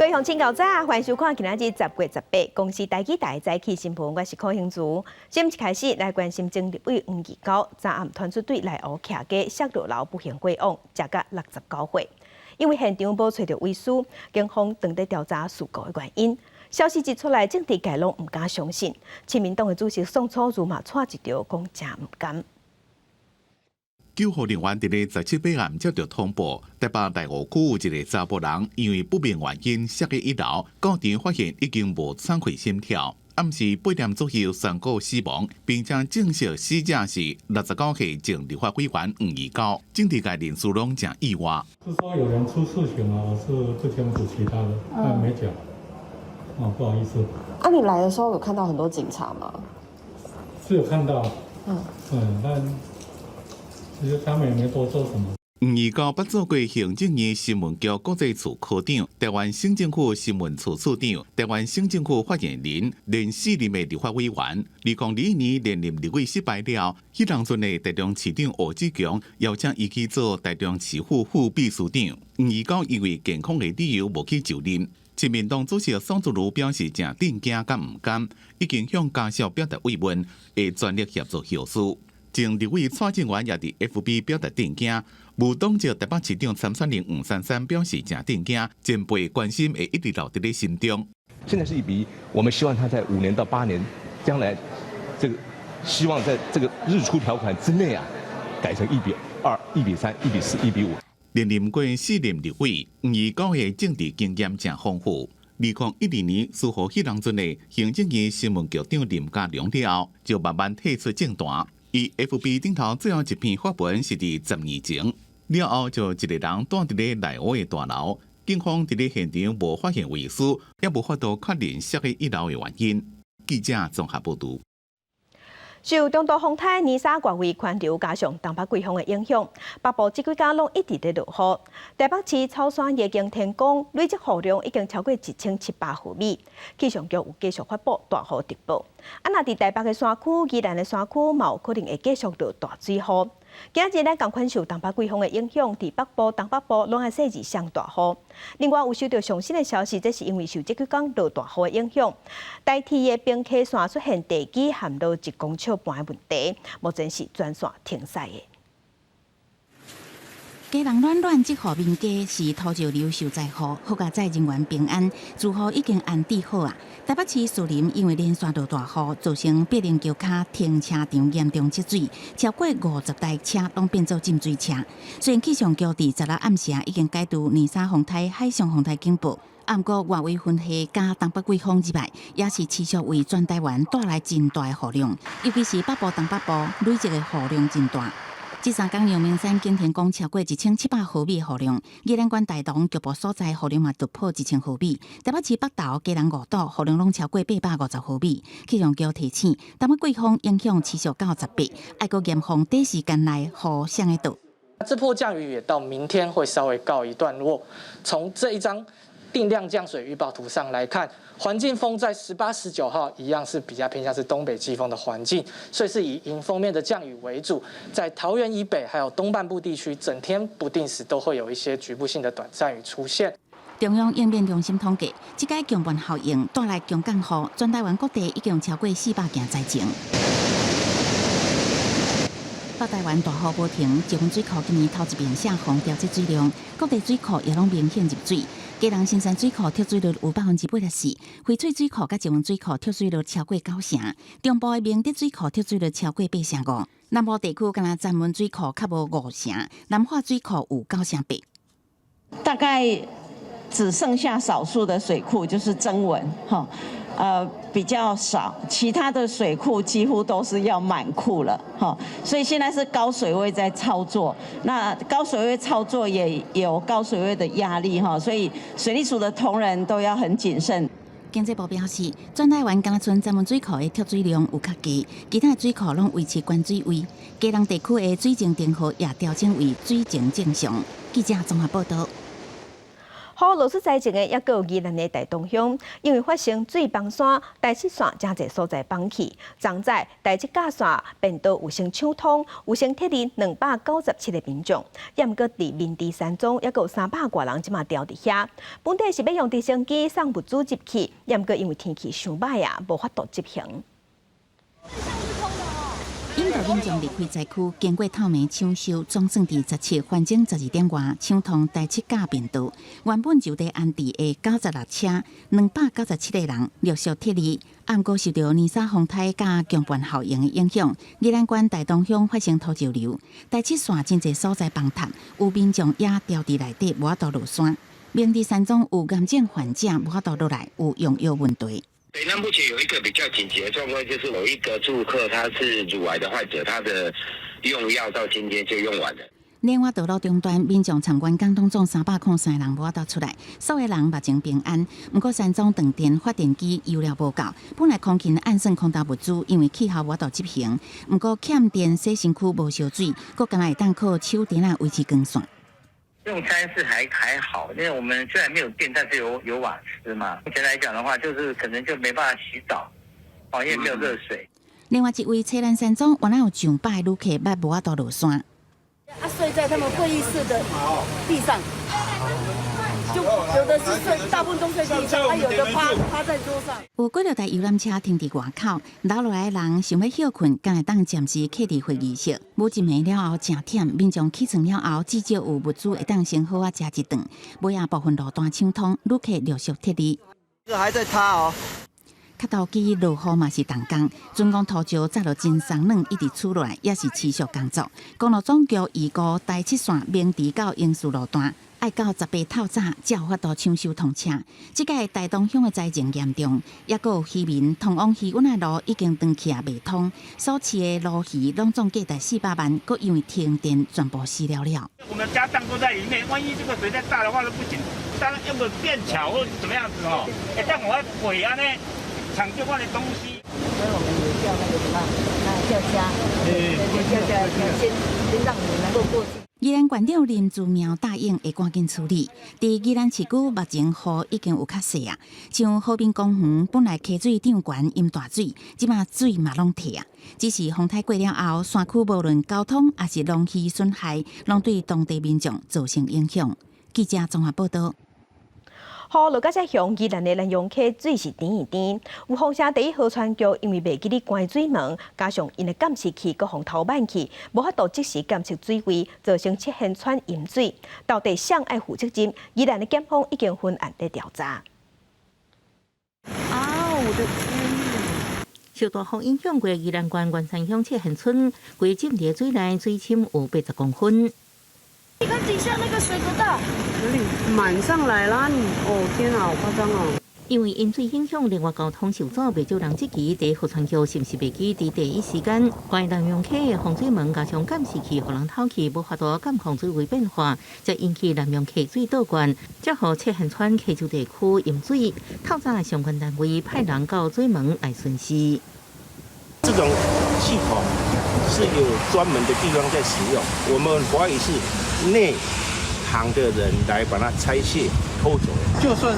各位乡亲高早，欢迎收看今仔日10月18公司台记台早起新闻，我是柯兴竹。节目一开始来关心政立委黄义高昨暗传出对内湖徛家石落楼不幸过往，食到69岁。因为现场无找到遗书，警方正在调查事故的原因。消息一出来，政治界拢唔敢相信。亲民党的主席宋楚瑜嘛错一条，讲真唔甘。救护人员伫咧17晚暗接到通报，台北内湖区有一个查甫人因为不明原因摔去1楼，到场发现已经无喘气心跳，暗时8点左右宣告死亡，并且证实死者是69岁前立法委员黄义高。政治界人士拢真意外。是说有人出事情了，我是不清楚其他的，但没讲。不好意思。啊，你来的时候有看到很多警察吗？是有看到。但其实他们也没多做什么。黄义高捌做过行政院新闻局国际处科长、台湾省政府新闻处处长、台湾省政府发言人，连4任的立法委员。2021年连任立委失败了，迄当阵的台中市长吴志强邀请伊去做台中市府副秘书长。黄义高因为健康的理由无去就任。亲民党主席宋楚瑜表示真震惊甲唔甘，已经向家属表达慰问，会全力协助后事。前立委蔡正元也伫 FB 表达震惊，无党籍台北市长参选人黄珊珊表示真震惊，前辈关心会一直留伫咧心中。现在是1比1，我们希望他在5年到8年，将来这个希望在这个日出条款之内改成1比2、1比3、1比4、1比5。连任过4任立委，黄义高的政治经验真丰富。2012年，输予迄当阵的行政院新闻局长林佳龙了，就慢慢退出政坛。伊 FB 顶头最后一篇发文是伫10年前，了后就一个人住伫咧内湖的大楼，警方伫咧现场无发现遗书，也无法度确认摔去1楼的原因。记者综合报道。受中度风台泥沙外围环流加上东北季风的影响，北部这几天拢一直在落雨。台北市草山夜景天宫累积雨量已经超过1700毫米，气象局有继续发布大雨特报。若伫台北的山区、宜兰的山区，嘛有可能会继续落大水雨。今日咧，同款受东北季风的影响，伫北部、东北部拢系细日上大雨。另外，有收到上新的消息，这是因为受这几天落大雨的影响，台铁的平溪线出现地基陷落1公尺半的问题，目前是全线停驶的。家人暖暖，即号面家是土石流受灾户，好甲载人员平安，住户已经安置好啊。台北市树林因为连续落大雨，造成必灵桥卡停车场严重积水，超过50台车拢变做浸水车。虽然气象局伫16暗时已经解除泥沙风台、海上风台警报，不过外围云系加东北季风之外，也是持续为全台湾带来真大的雨量，尤其是北部、东北部累积的雨量真大。这3天阳明山景天宫超过1700毫米的雨量，宜兰县大同局部所在雨量嘛突破1000毫米，台北市北投、基隆5岛雨量拢超过850毫米。气象局提醒，东北季风影响持续到18，要搁严防短时间内雨上的到。这波降雨也到明天会稍微告一段落。从这一张定量降水预报图上来看，环境风在18、19号一样是比较偏向是东北季风的环境，所以是以迎风面的降雨为主。在桃园以北还有东半部地区，整天不定时都会有一些局部性的短暂雨出现。中央应变中心统计，这届强盆效应带来强降雨，全台湾各地已经超过400件灾情。北台湾大雨无停，石门水库今年头一遍下洪调节水量，各地水库也拢明显入水。基隆新山水库跳水率有84%，翡翠水库甲石门水库跳水率超过90%，中部的明德水库跳水率超过85%，南部地区敢若湛文水库较无50%，南化水库有98%。大概只剩下少数的水库，就是曾文比较少，其他的水库几乎都是要满库了所以现在是高水位在操作，那高水位操作也有高水位的压力所以水利署的同仁都要很谨慎。经济部表示，全台湾敢剩湛文水库的跳水量有较低，其他水库拢维持关水位，基隆地区的水情灯号也调整为水情正常。记者综合报道。好，落实在前的，也有宜兰的大东乡，因为发生水崩山、第7线真侪所在崩起，昨在第7架线变道有成抢通，有成铁链297个民众，也毋过伫民地山庄，也有300多人即马吊伫遐。本地是要用直升机送物资入去，也毋过因为天气伤歹啊，无法度执行。引导民众离开灾区，经过透明抢修，总算伫17反正12点外抢通第7架便道。原本就地安置的96车，297个人陆续撤离。暗过受到泥沙风台甲强盘效应的影响，宜兰县大东乡发生土石流，第7线真侪所在崩塌，有民众也掉伫内底，无法度落山。明地山庄有癌症患者无法度落来，有用药问题。对，那目前有一个比较紧急的状况，就是有一个住客他是乳癌的患者，他的用药到今天就用完了。另外，道路中段民众参观港当中303人无法度出来，所有人目前平安。不过，山庄断电发电机油料无够，本来空勤按算空投物资，因为气候无法度执行。不过欠电洗身躯无烧水，佫敢会当靠手电啊维持光线。用餐是还好，因为我们虽然没有电，但是有瓦斯嘛。目前来讲的话，就是可能就没办法洗澡，因为没有热水。另外一位车兰山庄原来有上百旅客捌无法度落山。睡在他们会议室的地上，就有的是睡，大部分都睡地上，有的趴在桌上。有几条台游览车停伫外口，留落来的人想要休困，敢会当暂时客伫会议室。无一暝了后真忝，民众起床了后，至少有物资会当先好啊食一顿。尾啊部分路段抢通，旅客陆续撤离。这还在塌哦。卡头机落雨嘛是动工，准讲土石早就真松软，一直出来也是持续工作。公路总局预估第7线明池到英树路段，爱到18透早才有法度抢修通车。即届大东乡的灾情严重，也佫有渔民通往渔阮的路已经断去也未通，所饲的鲈鱼拢总计400万，佫因为停电全部死了了。我们家当都在里面，万一这个水再大的话都不行。当然要不变桥或怎么样子哦，但我鬼啊呢？抢救我的东西，所以我们也叫那个什么，叫先让你们能够过去。宜兰县长林志妙答应会赶紧处理。伫宜兰市区目前雨已经有较细啊，像和平公园本来溪水涨悬淹大水，即马水嘛拢退啊。只是风台过了后，山区无论交通还是农渔损害，拢对当地民众造成影响。记者综合报道。雨落到这乡，宜兰的南洋溪水是甜一甜。有风车第1号船局因为袂记哩关水门，加上因的监视器佮风头慢去，无法度及时监测水位，造成出现船淹水。到底谁爱负责任？宜兰的检方已经分案在调查。我的天！受大风影响过宜兰县员山乡七贤村，规浸伫水内，水深有80公分。你看底下那个水多大？有点满上来啦！哦天啊，好夸张哦！因为淹水影响，另外交通受阻，不少人这期第1号船桥是不是袂记伫第一时间关南洋溪的防水门加上监视器，互人透气，无法度监防水位变化，才引起南洋溪水倒灌，才互七贤村溪州地区淹水。透早相关单位派人到水门来巡视。这种系统是有专门的地方在使用，我们怀疑是内行的人来把它拆卸偷走。就算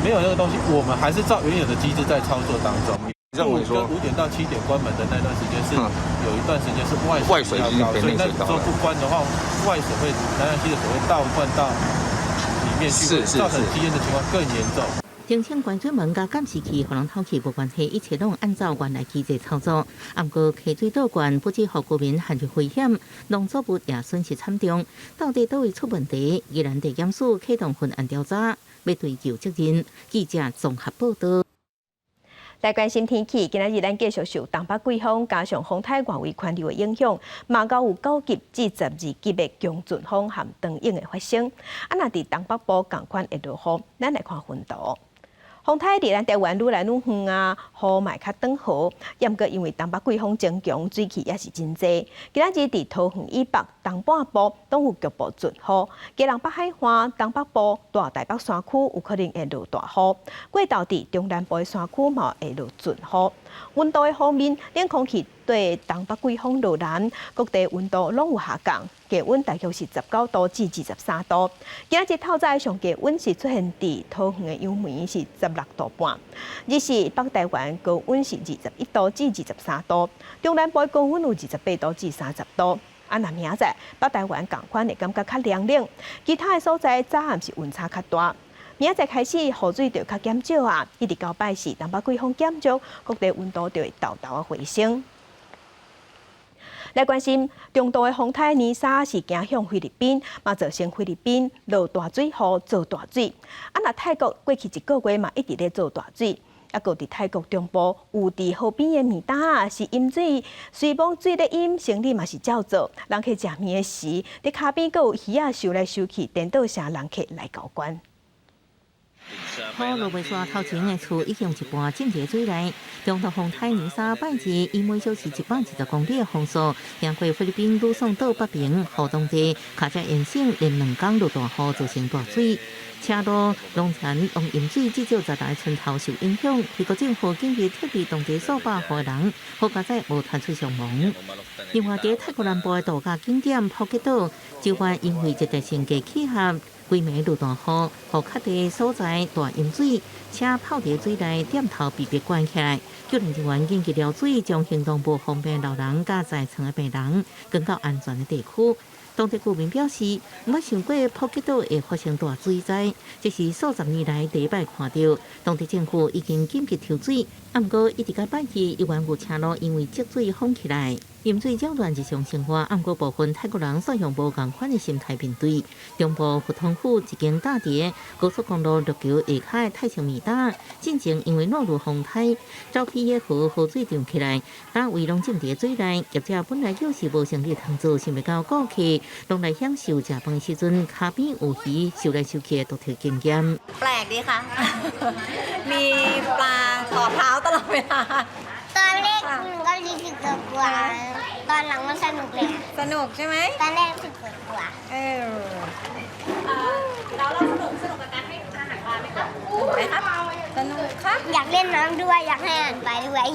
没有那个东西，我们还是照原有的机制在操作当中。认为说5点到7点关门的那段时间是有一段时间是外水比较高，所以那时候不关的话，外水会南洋溪的水会倒灌到里面去，造成积淹的情况更严重。澄清关水门甲监视器，互人透气无关系，一切拢按照原来机制操作。不过溪水倒灌不止互居民陷入危险，农作物也损失惨重。到底倒位出问题？宜兰地检署启动分案调查，要追究责任。记者综合报道。来关心天气，今仔日咱继续受东北季风加上风台外围环流的影响，马高有9级至12级的强阵风和长影的发生。若伫东北部同款会落雨，咱来看分图。风台伫咱台湾愈来愈远啊，雨嘛较短和，也毋过因为东北季风增强，水汽也是真济。今仔日伫桃园以北、东半部拢有局部阵雨，基隆北海岸、东北部、大台北山区有可能会落大雨。过到伫中南部的山区嘛会落阵雨。温度的方面，冷空气对东北季风落南，各地温度拢有下降。低温大约是19度至23度。今日透早上低温是出现伫桃园的杨梅是16度半，日是北台湾高温是21度至23度，中南部高温有28度至30度。那明仔北台湾同款会感觉较凉冷，其他的所在早暗是温差较大。明仔开始雨水就较减少啊，一直到拜四，东北季风减弱，各地温度就会豆豆啊回升。来关心中度的风台尼莎是行向菲律宾，嘛造成菲律宾落大水雨造大水。那泰国过去1个月嘛一直咧造大水。搁伫泰国中部有伫河边的面搭是饮水，水帮水咧饮，生理嘛是照做。人客食面的时，伫骹边搁有鱼仔收来收去，颠倒声人客来交关。雨落袂煞，头前的厝已经一半浸伫水内。中度风台尼莎拜日以每小时110公里的风速行过菲律宾鲁宋岛北边，雨当地卡车沿线连2天落大雨，造成大水。车路、农田用饮水至少10台村头受影响。美国政府紧急撤离当地数百户人，好佳在无传出伤亡。另外，在泰国南部的度假景点普吉岛，酒馆因为一地性嘅气候，规暝落大雨，互较低所在大淹水，车泡伫水内，点头被迫关起来。救援人员紧急撩水，将行动不方便老人甲在床的病人赶到安全的地区。当地居民表示，毋捌想过普吉岛会发生大水灾，这是数十年来第一摆看到。当地政府已经紧急抽水，不过一直到拜日，依然有车路因为积水封起来。淹水扰乱日常生活，不过部分泰国人采用无同款的心态面对。中部普通府一间大địa高速公路路桥下骹的泰城面搭，进前因为落入风台，早起的河水涨起来，把围拢浸伫水内。业者本来就是无生理通做，想要到顾客拢来享受食饭时阵，骹边有鱼收来收去的独特经验。แปลกดีค่ะ มีปลาต่อเท้าตลอดเวลาตอนแรกมันก็รู้สึกกลัวตอนหลังมันสนุกเลยสนุกใช่ไหมตอนแรกรู้สึกกลัวแล้วเราสนุกกับการให้อาหารปลาไหมครับสนุกไหมครับสนุกครับอยากเล่นน้ำด้วยอยากให้อาหารปลาด้วย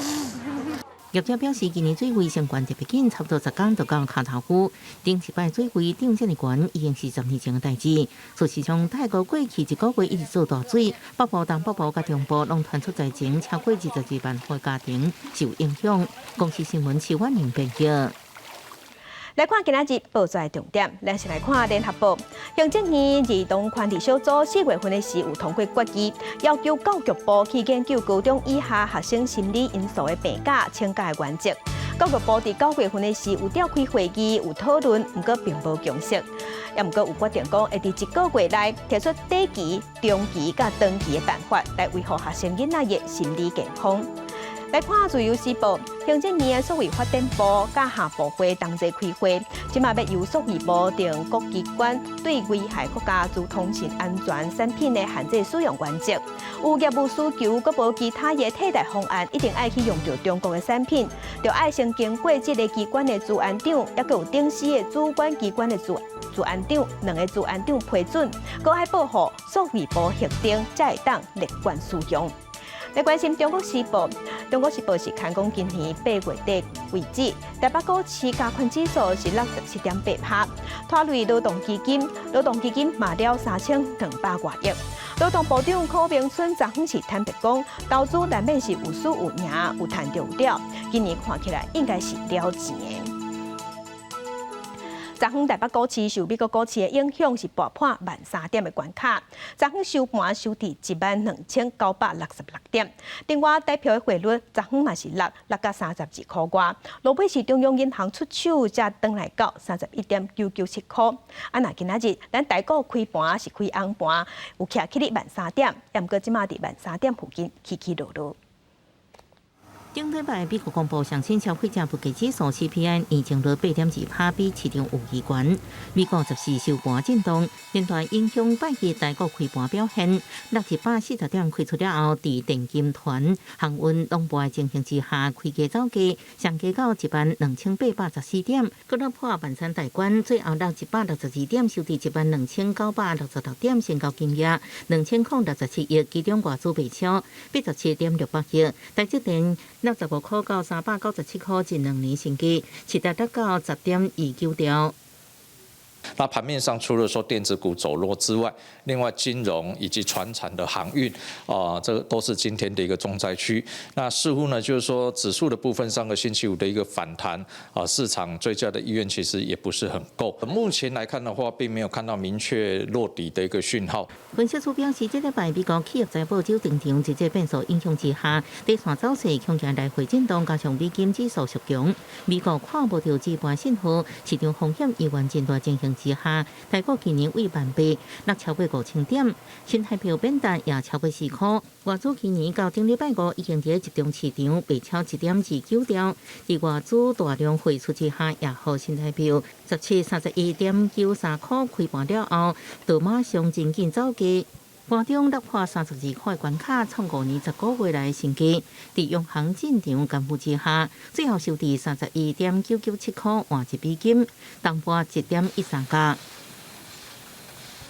业者表示，今年水位升悬特别紧，差不多10天就到脚头区。顶一摆水位涨这么悬，已经是10年前的代志。事实上，泰国过去1个月一直做大水，北部、东北部、甲中部拢传出灾情，超过22万户家庭受影响。公司新闻是万宁报道。来看今仔日报纸的重点，咱先来看联合报。行政院儿童权利小组4月份的时有通过决议，要求教育部去研究高中以下学生心理因素的评价、请假的原则。教育部伫9月份的时有召开会议，有讨论，不过并无共识。也不过有决定讲，会伫1个月内提出短期、中期、甲长期的办法，来维护学生囡仔的心理健康。来看自由时报，行政院的所谓发展部甲下部会同齐开会，即马要由所谓部定各机关对危害国家资通讯安全产品的限制使用原则。有业务需求，佮无其他的替代方案，一定爱去用到中国的产品，就爱先经过这个机关的主案长，也佮有顶司的主管机关的主案长2个主案长批准，佮爱保护所谓部核定，才会当立管使用。来关心《中国时报》，《中国时报》是看讲今年8月底为止，台北股市加权指数是67.8%，拖累劳动基金卖了3200多亿。劳动部长柯明春昨昏是坦白讲，投资难免是有输有赢，有赚就有了，今年看起来应该是了钱的。昨昏台北股市受美国股市的影响，是大破13000点的关卡。昨昏收盘收伫12966点。另外，台票的汇率昨昏嘛是落到32块外，落尾是中央银行出手才转来到31.997块。那今仔日咱台股开盘是开红盘，有徛起哩13000点，也毋过即马伫13000点附近起起落落。顶礼拜，美国公布上新消费者物价指数 CPI 年增了8.2%，比市场有预悬。美国14收盘震动，连带影响拜日台股开盘表现。680点开出了后，伫电金团、航运拢无情形之下，开价走价，上加到12814点，搁落破万三大关，最后落162点，收伫12966点，成交金额2067亿，其中外资卖超87.68亿，台积电65块到397块，近2年新低，是达到10.29兆。那盘面上除了说电子股走弱之外，另外金融以及传产的航运这个都是今天的一个重灾区。那似乎呢，就是说指数的部分，上个星期五的一个反弹市场追加的意愿其实也不是很够。目前来看的话，并没有看到明确落底的一个讯号。分析师表示，这礼拜美国企业财报周登场，一个变数影响之下，第三走势恐惊来回震动，加上美金指数续强，美国看不到基本信号，市场风险依然真大情形之下，台股今年为万倍，落超过5000点，新台币贬值也超过4块。外资今年到顶礼拜五已经在集中市场被超1.29兆，在外资大量汇出之下，也好新台币1731.93块开盘了后，就马上真紧走低。盘中突破32块关卡，创5年10个月来新低。在央行进场监护之下，最后收伫31.997块换一美金，当波1.13价。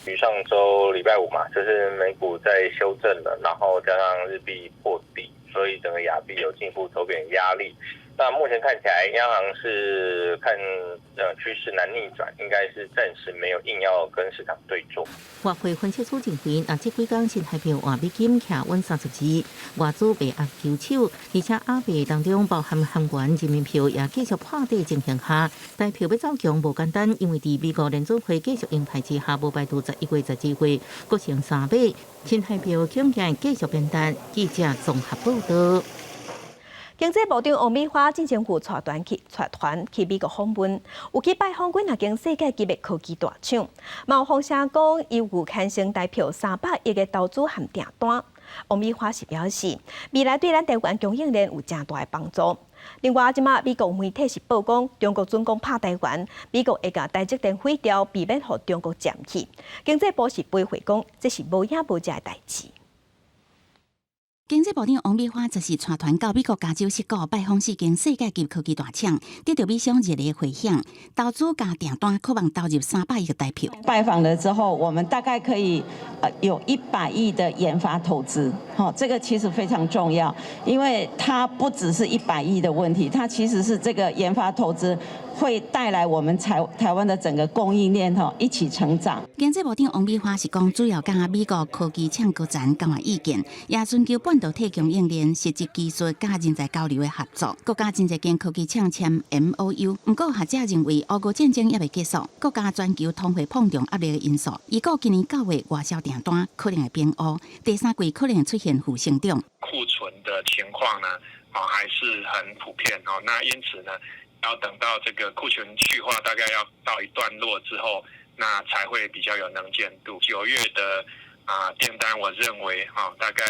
上周礼拜五嘛，就是美股在修正了，然后加上日币破底，所以整个亚币有进一步走贬压力。那目前看起来，央行是看趋势难逆转，应该是暂时没有硬要跟市场对坐。外汇分析师认为，这几天新台币换美金徛稳32，外资被压救手，而且亚币当中包含韩元人民票也继续破底情形下，台票要走强无简单，因为伫美国联准会继续鹰派之下，无排除11月、12月各成3倍，新台票恐惊继续变淡。记者综合报道。经济部长王美花进前有带团去美国访问，有去拜访几啊间世界级的科技大厂，嘛有风声讲伊有牵成代表300亿的投资和订单。王美花是表示，未来对咱台湾供应链有正大的帮助。另外，即马美国媒体是报讲，中国准讲拍台湾，美国会甲台积电毁掉，避免互中国占去。经济部是回回讲，这是无影无迹的代志。经济部长王美花则是带团到美国加州硅谷拜访4间世界级科技大厂，得到美商热烈回响，投资加订单渴望投入300亿的台票。拜访了之后，我们大概可以有100亿的研发投资，这个其实非常重要，因为它不只是100亿的问题，它其实是这个研发投资会带来我们台湾的整个供应链一起成长。经济部长王美花是讲，主要甲美国科技厂高层交换意见，也寻求半导体供应链实质技术加人才交流的合作。国家真侪间科技厂签 MOU， 不过学者认为俄乌战争也未结束，国家全球通货膨胀压力的因素，预估今年9月外销订单可能会变乌，第3季可能会出现负成长。库存的情况呢，还是很普遍那因此呢，要等到这个库存去化大概要到一段落之后，那才会比较有能见度。9月的订单，我认为大概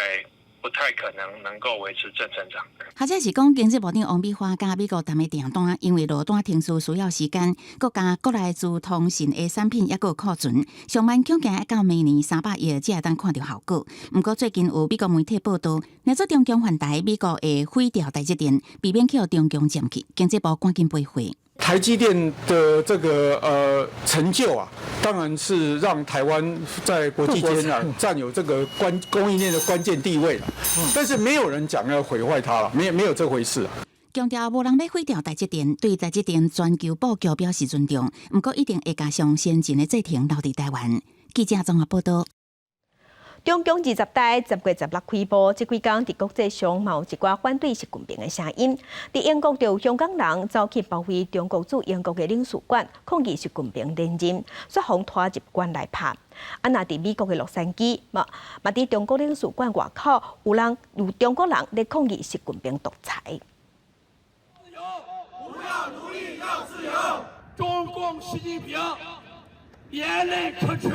不太可能够维持正成长。或者是讲，经济部长王美花甲美国谈的订单，因为落单停输需要时间，国家国内资通讯的产品也有库存，上万恐惊到明年300亿才会当看到效果。不过最近有美国媒体报道，若做中共反台，美国会毁掉台积电，避免去中共占去。经济部赶紧回回。台积电的这个成就当然是让台湾在国际间占有这个供应链的关键地位了。但是没有人讲要毁坏它了，没有这回事。强调无人要毁掉台积电，对台积电全球布局表示尊重，不过一定会加上先进的制程留伫台湾。记者综合报道。中共20代10月16开播，这几天在国际上嘛有一寡反对习近平的声音。在英国，就有香港人走去包围中国驻英国的领事馆，抗议习近平连任，说防拖入关来拍。那在美国的洛杉矶，嘛在中国领事馆外口，有中国人在抗议习近平独裁。不要奴役，要自由！中共习近平严厉可耻，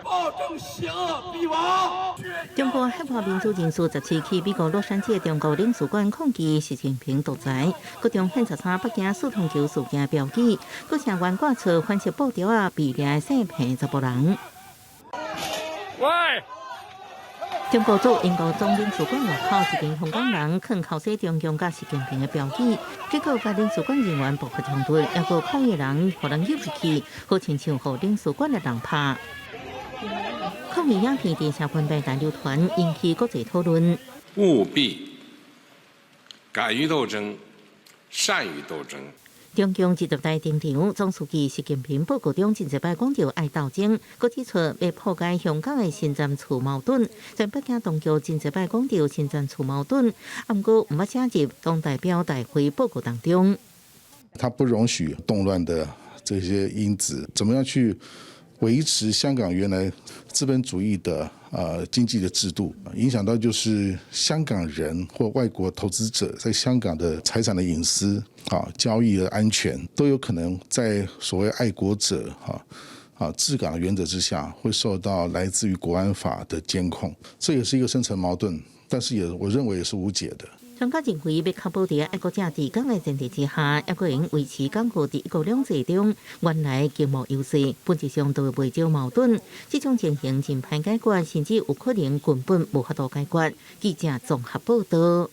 暴政邪恶必亡。中国合法民主人士17去美国洛杉矶的中国领事馆抗议习近平独裁，各种现实衫北京四通桥事件标记，各成员挂出反式布条被掠洗骗10人。喂！中国驻英国总领事馆外口一名香港人藏口写中共甲习近平的标记，结果甲领事馆人员爆发冲突，也有抗议人互人入去，好亲像互领事馆的人拍。抗议影片在社群平台流传，引起国际讨论。务必敢于斗争，善于斗争。中共20大定场，总书记习近平报告中真侪摆讲到爱斗争，佮指出要破解香港的新战厝矛盾。在北京当局真侪摆讲到新战厝矛盾，毋过毋捌写入党代表大会报告当中。他不容许动乱的这些因子，怎么样去维持香港原来资本主义的经济的制度，影响到就是香港人或外国投资者在香港的财产的隐私交易的安全，都有可能在所谓爱国者治港的原则之下，会受到来自于国安法的监控，这也是一个深层矛盾，但是我认为也是无解的。专家认为，要确保在爱国者治港的前提之下，也可能维持港澳在一国两制中原来经贸优势，本质上都会袂少矛盾。这种情形真歹解决，甚至有可能根本无法度解决。记者综合报道。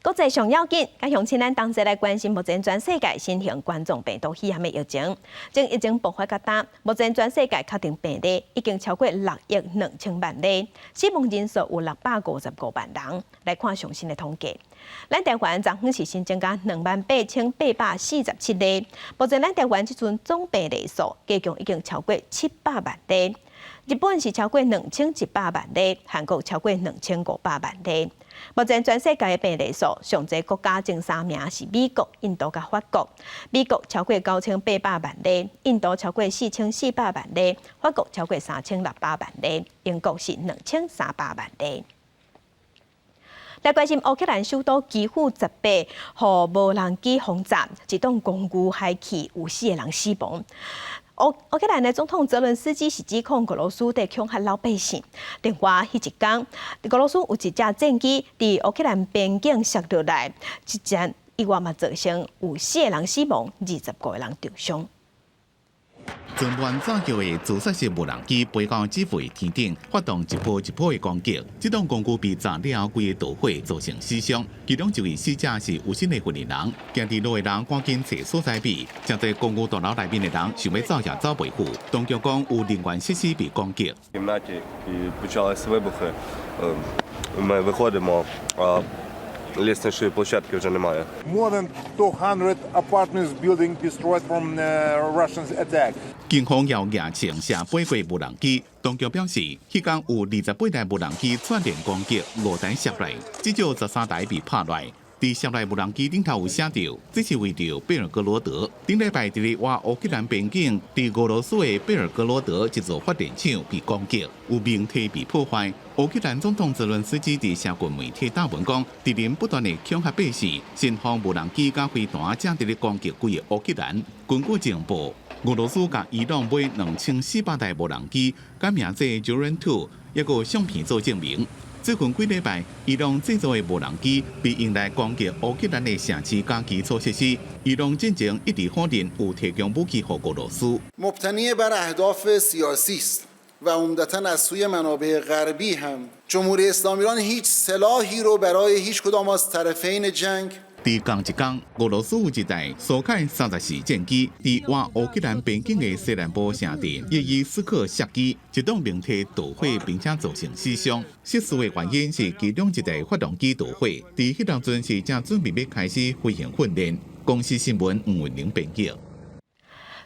国际上要紧，加向请咱同齐来关心目前全世界新型冠状病毒肺炎的疫情。正疫情爆发较大，目前全世界确定病例已经超过6亿2千万例，死亡人数有655万人。来看最新的统计，咱台湾昨天是新增加28847例，目前咱台湾这阵总病例数加共已经超过700万例。日本是超过2100万例，韩国超过2500万例。目前全世界的病例数上侪国家前3名是美国、印度甲法国。美国超过9800万例，印度超过4400万例，法国超过3600万例，英国是2300万例。来关心乌克兰首都基辅18号无人机轰炸，一栋公寓害去有4个人死亡。乌克兰的总统泽伦斯基是指控俄罗斯在恐吓老百姓。另外，迄一天，俄罗斯有一架战机伫乌克兰边境摔落来，一战意外嘛造成有4个人死亡，25个人重伤。全盘造桥的自杀式无人机飞到基辅天顶，发动一波一波的攻击。这栋公寓被炸了后，规个导火造成死伤。其中一位死者是有心的训练人，行伫路的人赶紧找所在避。正在公寓大楼内面的人想要走也走袂赴。当局讲有人员设施被攻击。Ми виходимо, лісничої площадки вже немає. More than 200 apartments building destroyed from Russian attack. 警方要严惩射飞过无人机，当局表示，迄天有28台无人机串联攻击落台摔来，至少13台被拍落。伫摔来无人机顶头有写着，这是为着贝尔格罗德。顶礼拜伫外乌克兰边境，伫俄罗斯的贝尔格罗德一座发电厂被攻击，有命体被破坏。乌克兰总统泽伦斯基伫社群媒体答文讲，敌人不断的恐吓百姓，先方无人机甲飞弹正伫咧攻击规个乌克兰。根据情报，俄罗斯甲伊朗买2400台无人机，甲名字 Juran-2， 也有相片做证明。最近几礼拜，伊朗制造的无人机被用来攻击乌克兰的城市甲基础设施。伊朗进前一直否认有提供武器给俄罗斯。مبتنی بر اهداف سیاسی است و عمدتاً از سوی منابع غربی هم جمهوری اسلامی ایران هیچ سلاحی رو برای هیچ کدام از طرفین جنگ伫同一天，俄罗斯有一台苏凯34战机伫外乌克兰边境的西南部城镇叶伊斯克射击，一栋名体导火，并且造成死伤。失事的原因是其中一台发动机导火，伫迄当阵是正准备要开始飞行训练。公司新闻黄文玲编辑。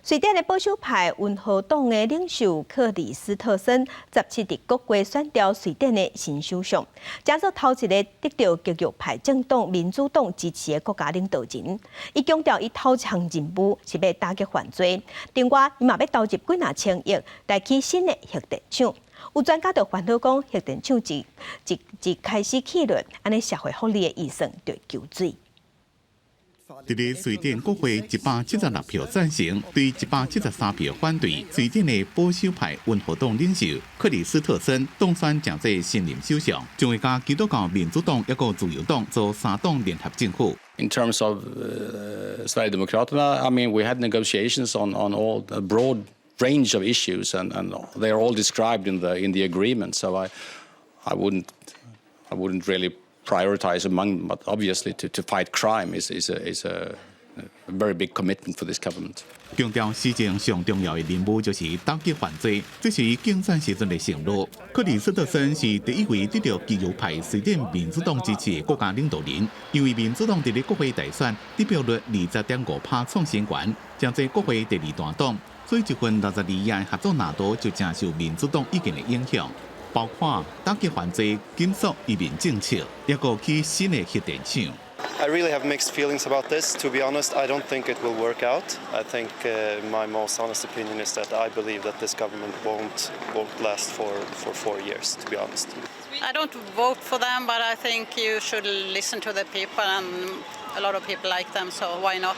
瑞典的保守派温和党的领袖克里斯特森17日国会选调瑞典的新首相，加做头一个得到极右派政党民主党支持的国家领导人。伊强调，伊头一项任务是要打击犯罪，另外伊嘛要投入几若千亿来起新的核电厂。有专家就烦恼讲，核电厂一开始起论，安尼社会福利的预算就会求水。伫咧瑞典国会176票赞成，对173票反对。瑞典的保守派温和党领袖克里斯特森当选正做新任首相，将会甲基督教民主党一个自由党做3党联合政府。In terms of Sverigedemokraterna, I mean, we had negotiations on all a broad range of issues, and they are all described in the agreement. So I wouldn't really prioritize among them, but obviously to fight crime is very big commitment for this government. 强调施政上重要的任务就是打击犯罪，这是伊竞选时阵的承诺。克里斯特森是第一位得到自由派瑞典民主党支持的国家领导人，因为民主党伫咧国会大选得票率20.5%创新高，将在国会第二大党，所以一份62页合作拿度就正受民主党意见的影响。包括打击犯罪、检索移民政策，也有起新的核电厂。I really have mixed feelings about this. To be honest, I don't think it will work out. I think my most honest opinion is that I believe that this government won't last for 4 years. To be honest. I don't vote for them, but I think you should listen to the people, and a lot of people like them. So why not?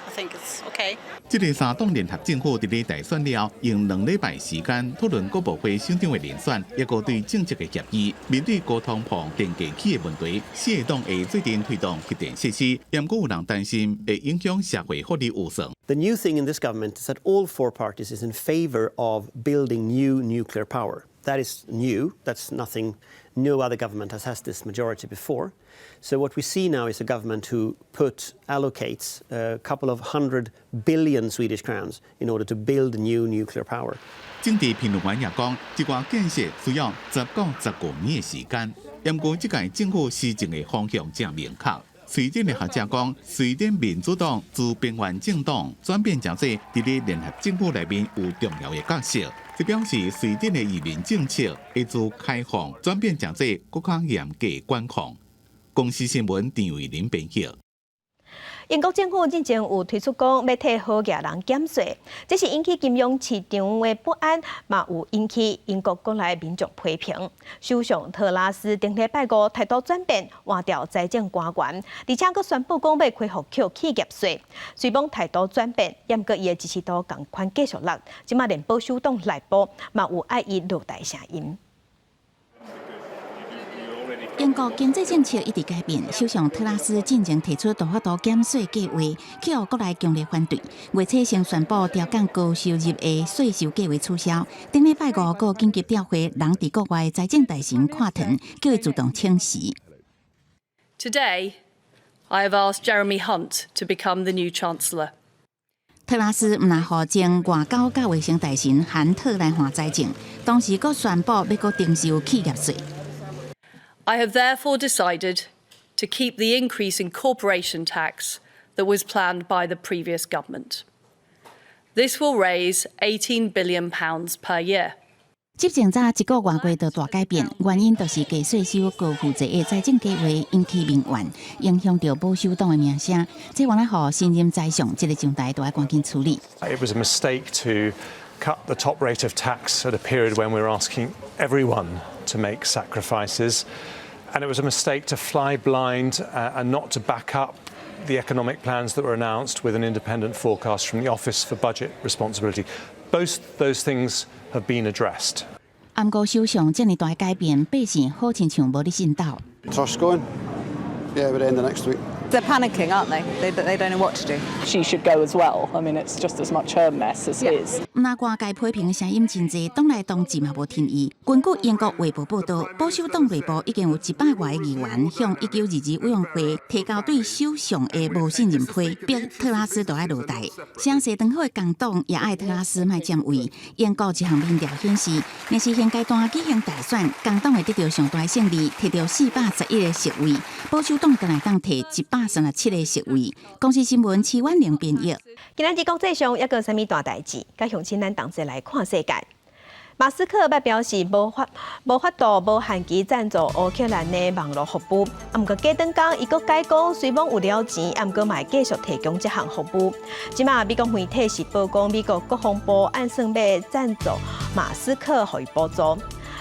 I think it's okay. 这个三党联合政府伫咧大选了，用2礼拜时间讨论各部会省长的连选，也个对政策的协议。面对高通膨、电价起的问题，四个党会最近推动核电设施，也过有人担心会影响社会福利预算。The new thing in this government is that all 4 parties is in favor of building new nuclear power. That is new. That's nothing. No other government has this majority before. So what we see now is a government who allocates a couple of 100 billion Swedish crowns in order to build new nuclear power. 政治评论员也讲，这项建设需要10到15年的时间。不过，这届政府施政的方向正明确。瑞典的学者讲，瑞典民主党自边缘政党转变成这伫咧联合政府内面有重要的角色。这表示瑞典的移民政策会自开放转变成这更加严格的管控。公司新闻张伟林编译。英国政府日前有推出讲要替好业人减税，这是引起金融市场的不安，嘛有引起英国国内民众批评。首相特拉斯顶礼拜五态度转变，换掉财政官员，而且佫宣布讲要恢复扣企业税。虽讲态度转变，不过伊的支持度同款继续落，即马连保守党内部嘛有爱伊落台声音。英国经济政策一直改变，首相特拉斯进前提出大幅度减税计划，去互国内强烈反对。月初先宣布调降高收入的税收计划取消，顶礼拜五佫紧急调回人伫国外财政大臣看腾，叫伊自动请辞。Today, I have asked Jeremy Hunt to become the new Chancellor. 特拉斯毋但号前外交甲卫生大臣韩特来换财政，同时佫宣布要佫征收企业税。I have therefore decided to keep the increase in corporation tax that was planned by the previous government. This will raise £18 billion per year. 执政早1个月过就大改变，原因就是加税收高负责的财政计划引起民怨，影响到保守党的名声。这原来予新任财相这个上台都要赶紧处理。It was a mistake to cut the top rate of tax at a period when we were asking everyone to make sacrifices. And it was a mistake to fly blind and not to back up the economic plans that were announced with an independent forecast from the Office for Budget Responsibility. Both those things have been addressed. 不过首相这么大改变，百姓好亲像无咧信道。Tosh going? Yeah, we're in the next week. They're panicking, aren't they? They don't know what to do. She should go as well. I mean, it's just as much her mess as his. 那外界批评的声音真济，党内同志嘛无听伊。根据英国卫报报道，保守党内部已经有100外个议员向1922委员会提交对首相的无信任批，逼特拉斯都要落台。声势长好的工党也爱特拉斯莫占位。英国一项民调显示，若是现阶段举行大选，工党会得到上大胜利，摕到411个席位；保守党更来当摕137个席位。公司新闻齐婉玲编译。今仔日国际上抑个啥物大代志？甲乡亲咱同齐来看世界。马斯克捌表示无法度无限期赞助乌克兰的网络服务，毋过过顿讲伊佫改讲，虽讲有了钱，毋过嘛继续提供这项服务。即马美国媒体是报讲，美国国防部按算要赞助马斯克，予伊补助。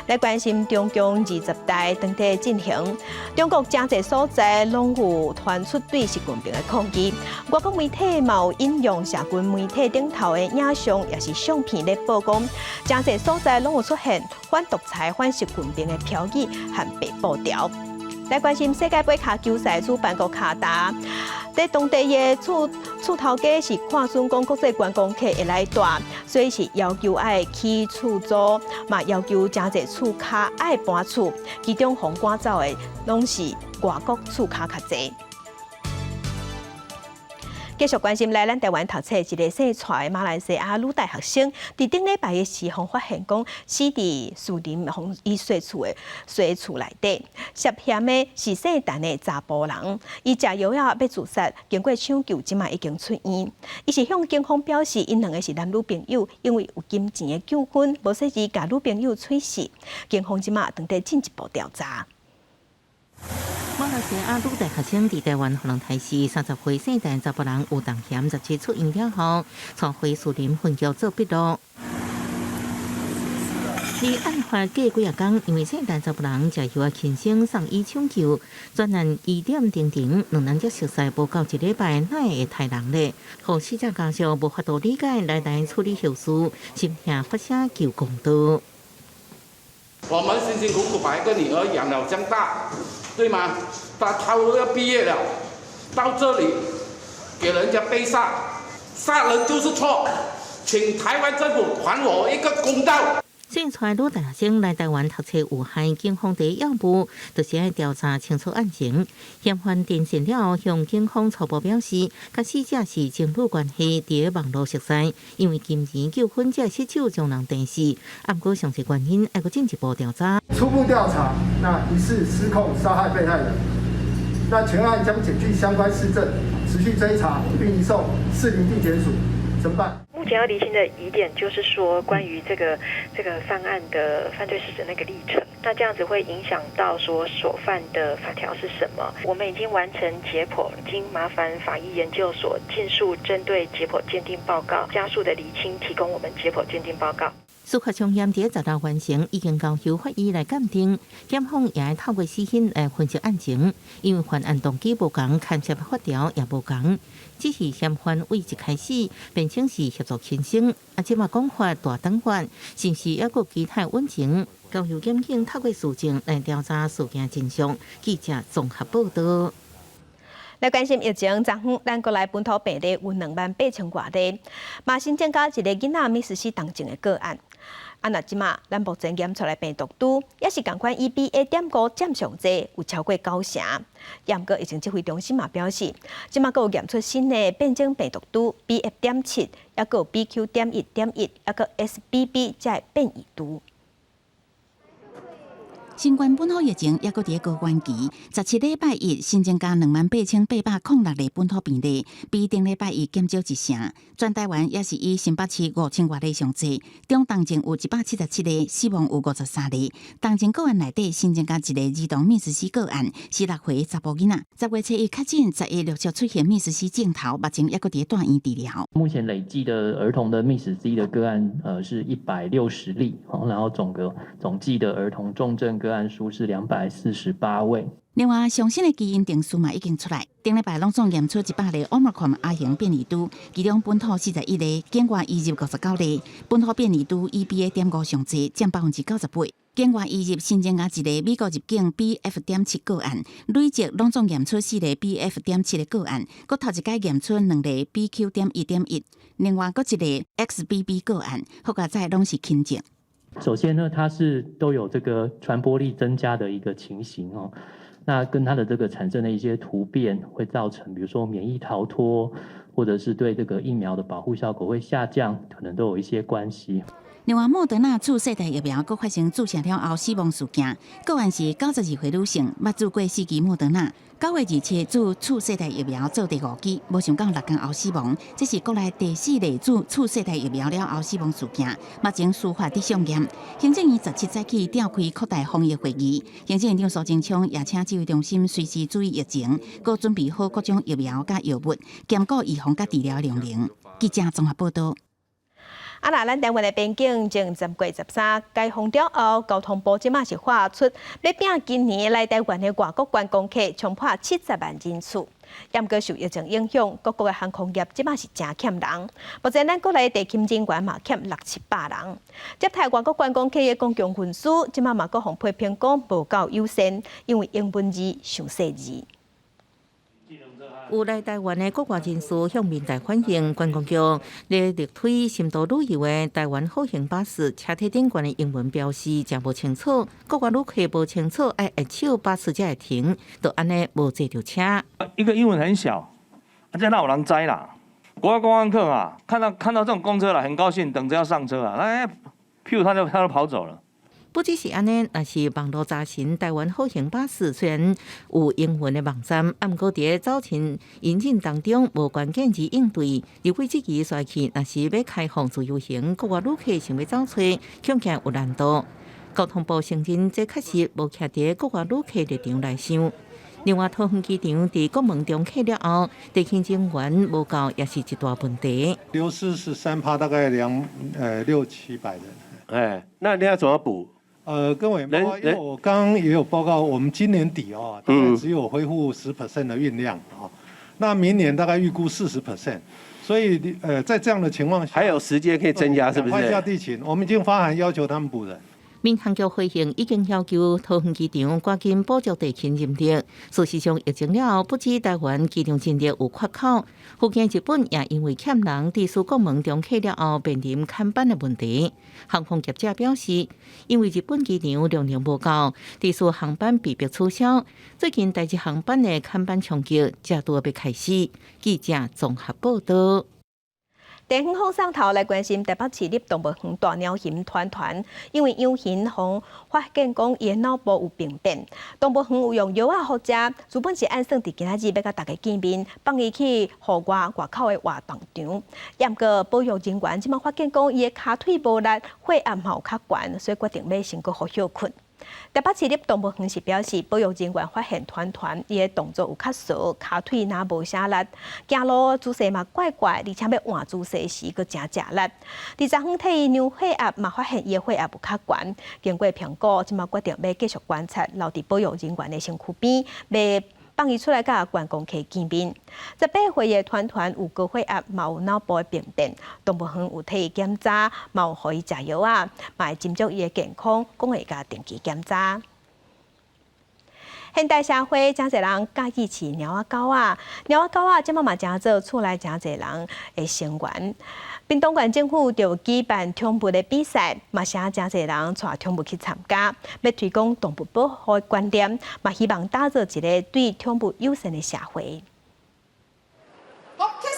来关心中共20大当地进行，中国真侪所在拢有传出对习近平的抗议。外国媒体嘛有引用社群媒体顶头的影像，也是相片咧曝光，真侪所在拢有出现反独裁、反习近平的标语和被报条。来关心世界杯卡球赛主办国卡达，在当地的厝头家是看准讲国际观光客会来住，所以是要求爱起厝租，嘛要求真侪厝卡爱搬厝，其中红赶走的拢是外国厝卡较侪。继续关心来咱台湾读册一个姓蔡的马来西亚女大学生，伫顶礼拜的时候发现讲死伫树林红伊睡厝的睡厝内底，涉嫌的是姓陈的查甫人，伊食药要自杀，经过抢救，即卖已经出院。伊是向警方表示，因两个是男女朋友，因为有金钱的纠纷，无说是甲女朋友吹死。警方即卖正在进一步调查。马来西亚女大学生伫台湾互人抬死，30岁姓陈查甫人有动嫌17出院了后，带回树林分局做笔录。伫案发过几啊天，因为姓陈查甫人食药轻生送医抢救，专案疑点重重，两人才熟悉无到一礼拜，哪会杀人呢？互死者家属无法度理解来台处理后事，心痛发声求公道。我们辛辛苦苦把一个女儿养了长大，对吗？她差不多要毕业了，到这里给人家被杀，杀人就是错，请台湾政府还我一个公道。姓蔡女大学生来台湾读册有害，警方第一要务就是要调查清楚案情。嫌犯电信了，向警方初步表示，甲死者是情侣关系，伫网络熟识，因为金钱纠纷才失手将人电死。不过详细原因还要进一步调查。初步调查，那疑似失控杀害被害人。那全案将检具相关事证，持续追查，并移送士林地检署侦办。目前要厘清的疑点就是说，关于这个犯案的犯罪事实那个历程，那这样子会影响到说所犯的法条是什么。我们已经完成解剖，经麻烦法医研究所尽速针对解剖鉴定报告加速的厘清，提供我们解剖鉴定报告。司法冲嫌伫10日完成，已经交由法医来鉴定。检方也透过死因来分析案情，因为犯案动机无同，牵涉法条也无同。只是嫌犯为一开始辩称是协助轻生，即马讲法大等法，是不是还有其他隐情？交由检警透过事情来调查事件真相。记者综合报道。来关心疫情，昨昏咱国内本土病例有28000多例，嘛新增加一个囡仔密斯氏重症的个案。那即马咱目前验出来病毒株也是共款 EBA.5占上济，有超过90%。不过疫情指挥中心嘛表示，即马阁有验出新的变种病毒株 BF.7，也阁有 BQ.1.1，也阁 SBB 才变异株。新冠本土疫情也搁伫高原期，17礼拜一新增加28806例本土病例，比顶礼拜一减少1成。全台湾也是以新北市5000多例上济，中重症有177例，死亡有53例。重症个案内底新增加一个儿童密斯氏个案，46岁查甫囡仔，10月7日确诊，10月陆续出现密斯氏症头，目前也搁伫住院治疗。目前累计的儿童的密斯氏的个案是160例，然后总计的儿童重症个案数是248位。另外，上新的基因定数嘛已经出来，顶礼拜拢总验出100例 Omicron 亚型变异株，其中本土41例，境外移入59例，本土变异株 EBA.5上济，占98%。境外移入新增加一个美国入境 BF.7 个案，累计拢总验出4例 BF.7 的个案，佮头一届验出2例 BQ.1.1，另外佮一例 XBB 个案，好加在拢是轻症。首先呢，它是都有这个传播力增加的一个情形哦。那跟它的这个产生的一些突变会造成，比如说免疫逃脱，或者是对这个疫苗的保护效果会下降，可能都有一些关系。另外，莫德纳次世代疫苗佫发生注射了后死亡事件，个案是92岁女性，捌注过4期莫德纳，9月27日注次世代疫苗做第5期，无想到6天后死亡，这是国内第4例注次世代疫苗了后死亡事件。目前司法伫上验，行政院17早起召开扩大防疫会议，行政院长苏贞昌也请指挥中心随时注意疫情，佫准备好各种疫苗甲药物，兼顾预防甲治疗量能。记者综合报道。咱台湾的边境从10月13解封了后，交通部即马是发出要拼今年来台湾的外国观光客冲破70万人次。不过受疫情影响，各国的航空业即马是真欠人。目前咱国内地勤人员嘛欠600-700人。接待外国观光客的公共运输，即马嘛各方批评讲无够优先，因为英文字上细字。有来台湾的国外人士向民代反映，观光局咧力推深度旅游的台湾好行巴士车体顶悬的英文标示真无清楚，国外旅客无清楚爱握手巴士才会停，就安尼无坐到车。一个英文很小，这哪有人知啦？国外观光客啊，看到这种公车了，很高兴，等着要上车啊，哎，譬如他就跑走了。不只是安尼，那是网络查询台湾好行巴士虽然有英文的网站，不过伫早前引进当中无关键字应对，入会这期stra去，那是要开放自由行，国外旅客想要走找，恐惊有难度。交通部承认，这确实无徛伫国外旅客立场来想。另外，桃园机场伫国门中客了后，地勤人员无够，也是一大问题。流失13%，大概600-700人。哎，那你要怎么补？跟我因为我刚刚也有报告，我们今年底大概只有恢复10% 的运量那明年大概预估40%，所以在这样的情况下，还有时间可以增加，是不是？快下地勤，我们已经发函要求他们补人。民航局回应已经要求桃园机场赶紧补足地勤人力。事实上，疫情了后，不止台湾机场人力有缺口，附近日本也因为欠人，伫苏国门中客了后面临看班的问题。航空业者表示，因为日本机场容量无够，伫苏航班被迫取消。最近台籍航班的看班冲击才拄要开始。记者综合报道。地方风上头来关心台北市立动物园大鸟熊团，因为养熊互发现讲伊脑部有病变，动物园有用药啊护食，原本是按算伫今仔日要甲大家见面，放伊去户外口的活动场，不过保育人员即马发现讲伊的骹腿无力，血压嘛有较悬，所以决定要先搁互休困。台北市立动物园是表示，保育人员发现团伊的动作有较傻，骹腿若无啥力，行路姿势嘛怪怪，而且要换姿势时佫真吃力。伫昨昏替伊量血压嘛，发现伊的血压有较悬。经过评估，即马决定要继续观察，留伫保育人员的身躯边，要放伊出来甲观光客见面。18岁的团有高血压，嘛有脑部的病变，动物园有替伊检查，嘛有互伊食药啊，嘛会斟酌伊的健康，讲会甲定期检查。现代社会真侪人介意饲猫仔狗仔即马嘛真做厝内真侪人的成员。屏东县政府就举办宠物的比赛，嘛请真侪人带宠物去参加，要推广动物保护的观念，嘛希望打造一个对宠物友善的社会。好，开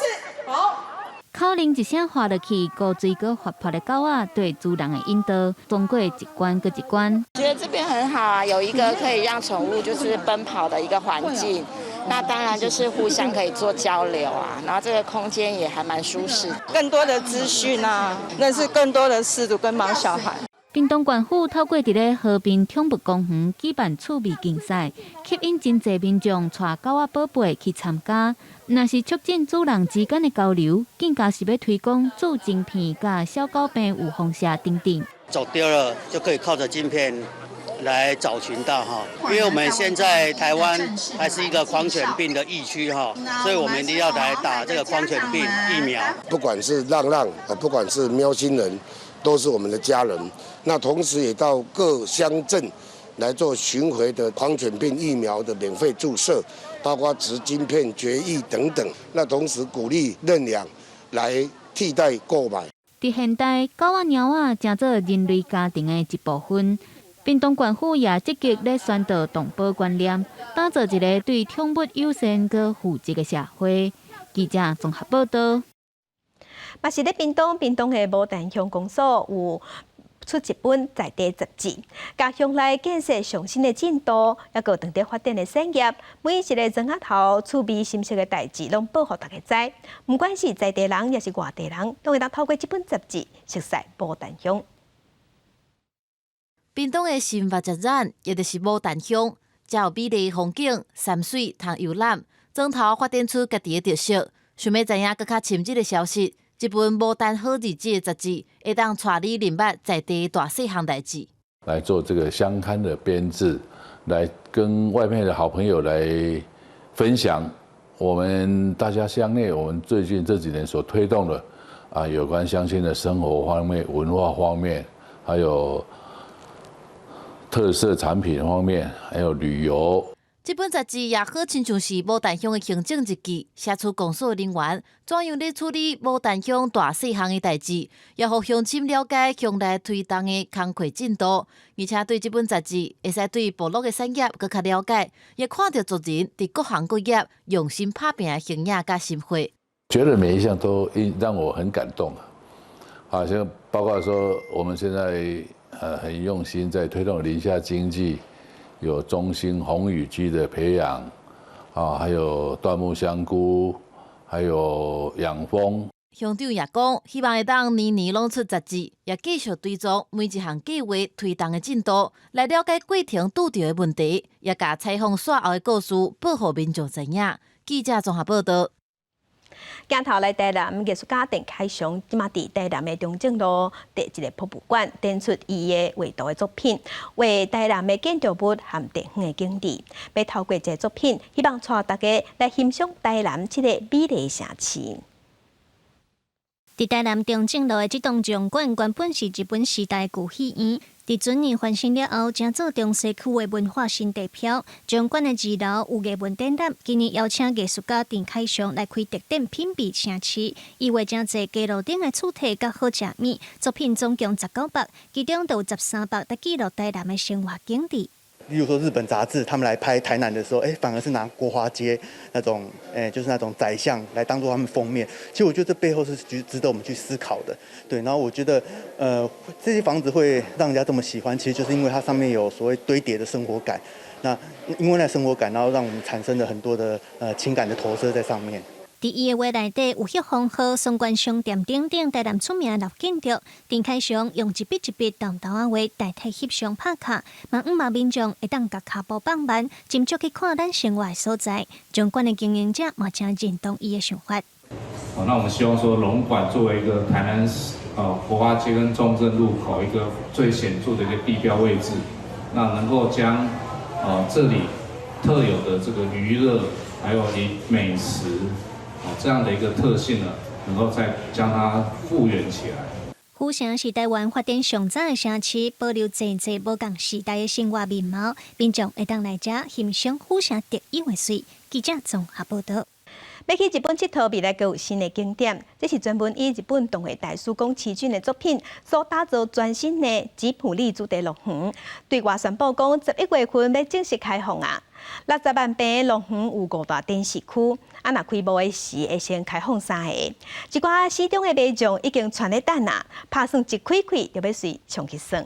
始，好。口令一声滑落去，高水果活泼的狗仔对主人的引导，通过一关搁一关。觉得这边很好啊，有一个可以让宠物就是奔跑的一个环境。那当然就是互相可以做交流啊，然后这个空间也还蛮舒适。更多的资讯啊，认识更多的失主跟毛小孩。屏东县府透过伫咧和平宠物公园举办趣味竞赛，吸引真侪民众带狗仔宝贝去参加。若是促进主人之间的交流，更加是要推广做晶片、甲小狗病有放射等等。走丢了就可以靠着晶片来找寻到哈，因为我们现在台湾还是一个狂犬病的疫区哈，所以我们一定要来打这个狂犬病疫苗。不管是浪浪不管是喵星人，都是我们的家人。那同时也到各乡镇来做巡回的狂犬病疫苗的免费注射，包括植晶片、绝育等等。那同时鼓励认养来替代购买。伫现代，狗仔、猫仔成做人类家庭的一部分。屏东县府也积极咧宣导动保观念，打造一个对宠物友善佮负责的社会。记者综合报道。嘛是咧屏东的牡丹乡公所有出一本在地杂志，家乡内建设上新的进度，也个当地发展的产业，每一个庄仔头趣味新鲜的代志，拢报互大家知。不管是在地人，也是外地人，都会当透过这本杂志熟悉牡丹乡。屏东的新发展展，也就是牡丹乡，才有美丽风景、山水通游览，庄头发展出家己的特色。想要知影更较深入的消息，这本《牡丹好日子》的杂志，会当带你认捌在地大细项代志。来做这个相刊的编制，来跟外面的好朋友来分享我们大家乡内我们最近这几年所推动的有关乡亲的生活方面、文化方面，还有特色产品方面，还有旅游。这本杂志也好亲像是牡丹乡的行政日记，写出公所人员怎样咧处理牡丹乡大细项的代志，也互乡亲了解乡内推动的工课进度，而且对这本杂志会使对部落的产业更加了解，也看到族人伫各行各业用心打拼的形影甲心血。觉得每一项都让我很感动啊！像包括说我们现在很用心在推动林下经济。有中兴红羽鸡的培养，还有椴木香菇，还有养蜂。乡长也讲，希望会当年年拢出杂志，也继续追踪每一项计划推动的进度，来了解过程拄到的问题，也甲采访线后的故事报互民众知影。记者综合报道。镜头来台南艺术家陈凯翔，即马伫台南的中正路第一个博物馆展出伊的画图的作品，为台南的建筑物和地方的景致。要透过这作品，希望带大家来欣赏台南这个美丽城市。伫台南中正路的这栋场馆，原本是日本时代旧戏院。伫准年翻新了后，正做中西区的文化新地标。场馆的2楼有艺文展览，今年邀请艺术家陈凯翔来开特展品味城市，意味真侪街路顶的主题甲好食面。作品总共19幅，其中有13幅在记录台南的生活景致。例如说日本杂志，他们来拍台南的时候，反而是拿国华街那种，就是那种宰相来当做他们封面。其实我觉得这背后是值得我们去思考的，对。然后我觉得，这些房子会让人家这么喜欢，其实就是因为它上面有所谓堆叠的生活感。那因为那生活感，然后让我们产生了很多的情感的投射在上面。伫伊的画内底有迄风号、松关商店等等台南出名的老建筑，陈凯翔用一笔一笔淡淡的画代替翕相拍卡，望民众会当甲脚步放慢，斟酌去看咱生活的所在。场馆的经营者嘛真认同伊的想法。那我们希望说，龙馆作为一个台南国华街跟中正路口一个最显著的一个地标位置，那能够将这里特有的这个娱乐还有美食。这样的一个特性呢，能够再将它复原起来。府城是台湾发展上早的城市，保留侪无共时代的生活面貌，民众会当来遮欣赏府城特有的水。记者综合报道。要去日本佚佗，未来阁有新的景点。这是专门以日本动画大师宫崎骏的作品所打造全新的吉普力主题乐园。对外宣布讲，11月份要正式开放啊！60万平的乐园有5大电视区，若开幕的时会先开放3个。一寡市中的卖场已经全咧等啊，拍算一开就要随冲去算。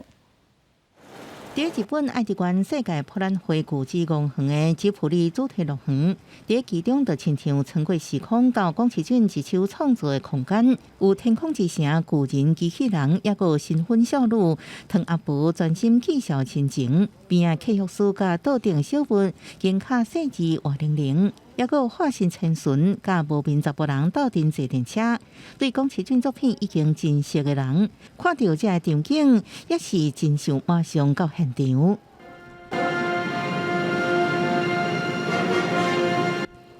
伫日本爱知县世界博览会古迹公园的吉普力主题乐园，伫其中就亲像穿过时空到宫崎骏一手创造的空间，有天空之城、巨人机器人，也有新婚少女唐阿婆专心介绍亲情，边仔客服师甲桌顶小物金卡细致活灵灵。也有化身千寻，甲无面查甫人斗阵坐电车。对宫崎骏作品已经真熟的人，看到这场景，也是真想马上到现场。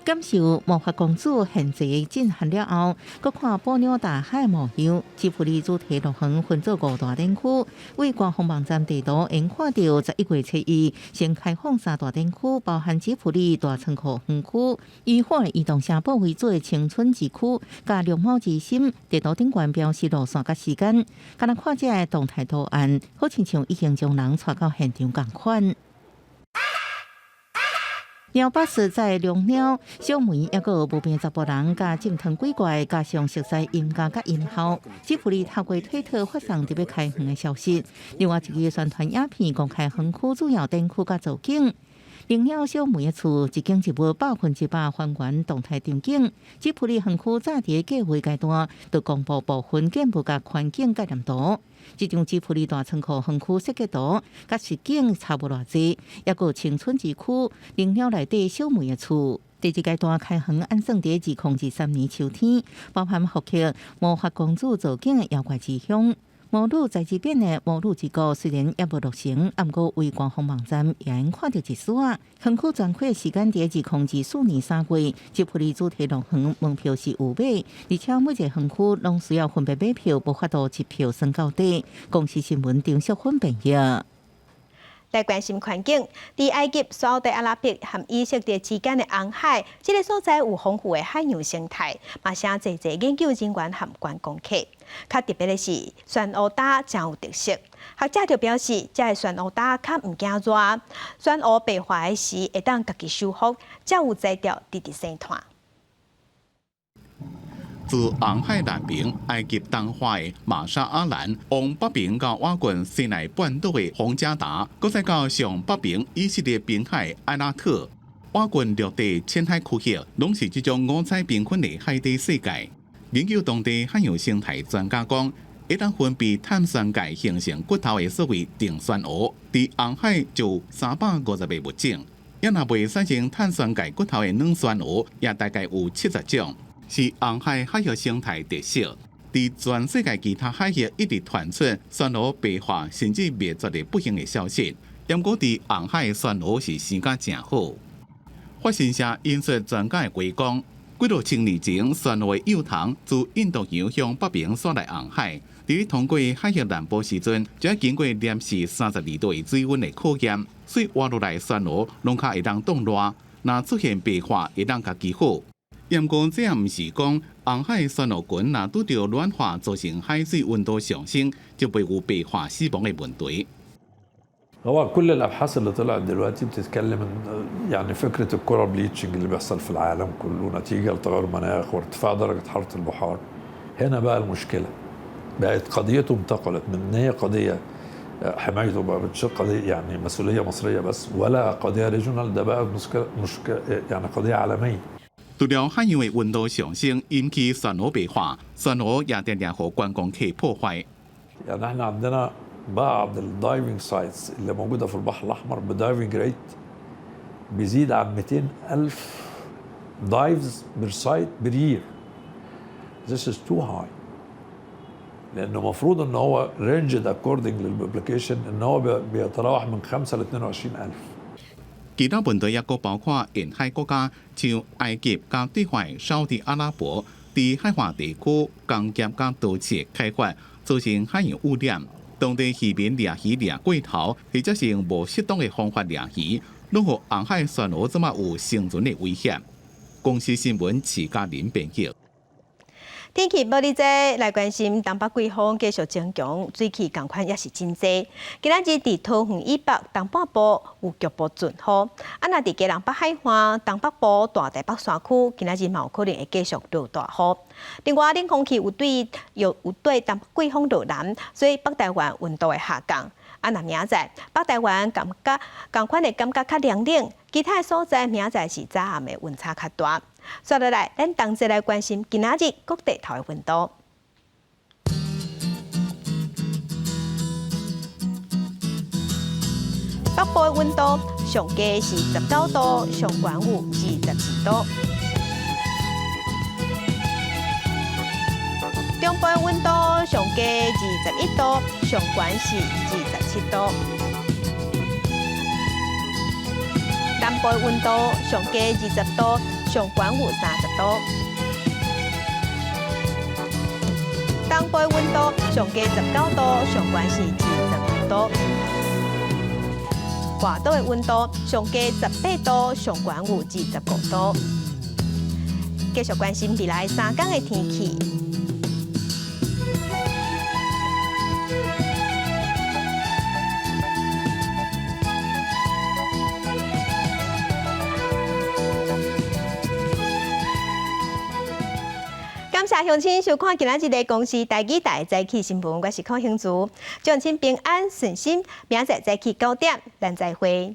感受魔法公主现在震撼了后，搁看宝鸟大海模样。吉普力主题乐园分做5大展区，为官方网站地图能看到11月7日先开放3大展区，包含吉普力大仓库园区、以火移动城堡为主的青春之区，甲绿猫之心。地图顶悬标示路线甲时间，敢若看这个动态图案，好亲像已经将人带到现场同款。鸟巴士在龙鸟、小梅，也有无边查甫人，甲正堂鬼怪，加上熟悉音乐甲音效。吉普力透过推特发送特别开园的消息。另外一个宣传影片公开园区主要展区甲造景。灵鸟小梅的厝一景一物100%还原动态场景。吉普力园区早伫计划阶段就公布部分建物甲环境概念图。这张吉普力大仓库园区设计图甲实景差不偌济，也有青春之区、灵鸟内底小梅的厝。第2阶段开园按算伫2023年秋天，包含复刻魔法公主造景的妖怪之乡。魔女在这边的魔女之歌虽然也无落成，不过为官方网站也能看到一丝啊。园区全开的时间伫2024年3月，吉普力主题乐园门票是有买，而且每一个园区拢需要分别买票，无法度一票算到底。公司新闻张淑芬编译。来关心环境，伫埃及、沙特阿拉伯和以色列之间的红海，这个所在有丰富的海洋生态，嘛请侪侪研究人员和观光客。较特别的是，酸蚵搭真有特色。学者就表示，这个酸蚵搭较唔惊热，酸蚵白化的时会当家己修复，才有才调直直生团。自红海南边、埃及东海的马沙阿兰，往北边到瓦郡西奈半岛的洪加达，搁再到上北边以色列滨海埃拉特，瓦郡陆地浅海区域，拢是这种五彩缤纷的海底世界。研究当地海洋生态专家讲，一旦分泌碳酸钙形成骨头的所谓定酸蚵，伫红海就有350个物种，也若未产生碳酸钙骨头的软酸蚵，也大概有70种。是红海海洋生态特色，伫全世界其他海域一直传出酸蚵白化甚至灭绝的不幸的消息。不过，伫红海的酸蚵是生甲真好。法新社引述专家的话讲，几落千年前，酸蚵的幼虫自印度洋向北边驶来红海，伫通过海域南部时阵，就要经过摄氏32度的水温的考验，水活落来酸蚵拢较会当冻热，若出现白化会当家己好。不过，这也毋是讲红海酸蚵群若拄着暖化造成海水温度上升，就会有白化死亡的问题。هو كل الابحاث اللي طلعت دلوقتي بتتكلم يعني فكره الكورال بليتشنج اللي بيحصل في العالم كله نتيجه لتغير المناخ وارتفاع درجه حراره البحار. هنا بقى المشكله بقت قضيته انتقلت من ان هي قضيه حمايته بقى بتصير قضيه يعني مسؤوليه مصريه بس ولا قضيه ريجونال ده بقى مشكله يعني قضيه عالميه. 除了海洋的温度上升引起酸蚵白化，酸蚵也常常互观光客破坏。يعني احنا عندنا بعض الدايفنج سايتس اللي موجوده في البحر الاحمر بدايفنج ريت بيزيد عن 200,000 دايفز بير سايت بير يير. This is too high. لانه المفروض ان هو رينجد اكوردنج للابلكيشن ان هو بيتراوح من 5 ل 22,000. 其他问题也佫包括沿海国家，像埃及加对海沙特阿拉伯，伫海岸地区工业加都市的开发，造成海洋污染。当地渔民掠鱼掠过头，或者是用无适当的方法掠鱼，拢互红海酸蚵这么有生存的危险。公司新闻徐嘉玲编辑。天气报你知，来关心东北季风继续增强，水汽同款也是真多。今仔日伫桃园以北东半部有局部阵雨，啊，若伫基隆北海岸、东北部、大台北山区，今仔日嘛有可能会继续落大雨。另外，冷空气有对东北季风落南，所以北台湾温度会下降。啊，若明仔北台湾同款的感觉较凉冷，其他所在明仔是早暗的温差较大。接落来，咱同齐来关心今仔日各地头的温度。北部的温度上低是19度，上悬有22度。中部的温度上低21度，上悬是27度。南部的温度上低20度，上悬有30度。东部的温度上低19度，上悬是25度。外岛的温度上低18度，上悬有25度。继续关心未来3天的天气。感谢乡亲收看今仔日的公视台语台早起新闻，我是邝兴竹，祝亲平安顺心，明仔早起9点，咱再会。